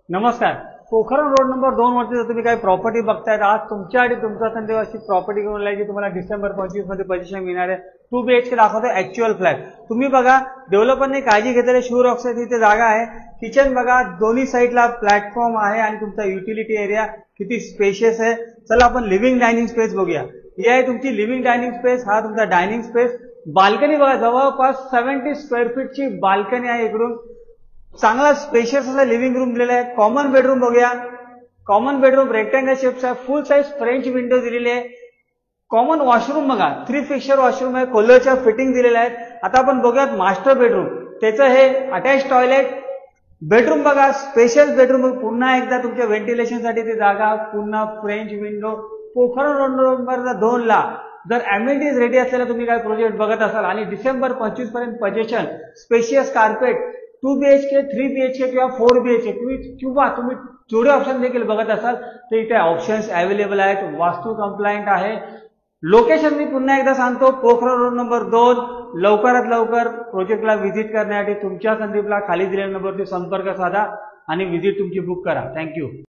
नमस्कार. Pokhran road number 2 वरती जर तुम्ही काही प्रॉपर्टी बघतायत, आज तुमच्या आणि तुमच्या संधी अशी प्रॉपर्टी घेऊन आली जी तुम्हाला डिसेंबर 25 मध्ये पोझिशन मिळणार आहे. 2 BHK दाखवतो ऍक्च्युअल फ्लॅट. तुम्ही बघा, डेव्हलपरने काळजी घेतलेले शुअर ऑक्साईड इथे जागा आहे. किचन बघा, दोन्ही साईडला प्लॅटफॉर्म आहे आणि तुमचा युटिलिटी एरिया किती स्पेशियस आहे. चला आपण लिव्हिंग डायनिंग स्पेस बघूया. ही आहे तुमची लिव्हिंग डायनिंग स्पेस, हा तुमचा डायनिंग स्पेस. बाल्कनी बघा, जवळपास 70 स्क्वेअर फीटची बाल्कनी आहे. इकडून चांगला स्पेशियस असा लिव्हिंग रूम दिलेला आहे. कॉमन बेडरूम बघूया. कॉमन बेडरूम रेक्टँगल शेपचा आहे. फुल साईज फ्रेंच विंडो दिलेली आहे. कॉमन वॉशरूम बघा, 3 फिक्चर वॉशरूम आहे. कोलरच्या फिटिंग दिलेल्या आहेत. आता आपण बघूयात मास्टर बेडरूम. त्याचं हे अटॅच टॉयलेट. बेडरूम बघा, स्पेशल बेडरूम. पुन्हा एकदा तुमच्या व्हेंटिलेशनसाठी ती जागा. पुन्हा French window. Pokhran road number 2 ला जर अमेनिटीज रेडी असलेला तुम्ही काय प्रोजेक्ट बघत असाल आणि डिसेंबर 25 पर्यंत position, spacious carpet, 2 BHK, 3 BHK किंवा 4 BHK तुम्ही जोडे ऑप्शन देखील बघत असाल तर इथे ऑप्शन्स अवेलेबल आहेत. वास्तू कंप्लायंट आहे. लोकेशन मी पुन्हा एकदा सांगतो, पोखरण रोड नंबर 2. लवकरात लवकर प्रोजेक्टला व्हिजिट करण्यासाठी तुमच्या संदीपला खाली दिलेल्या नंबरवरती संपर्क साधा आणि व्हिजिट तुमची बुक करा. थँक्यू.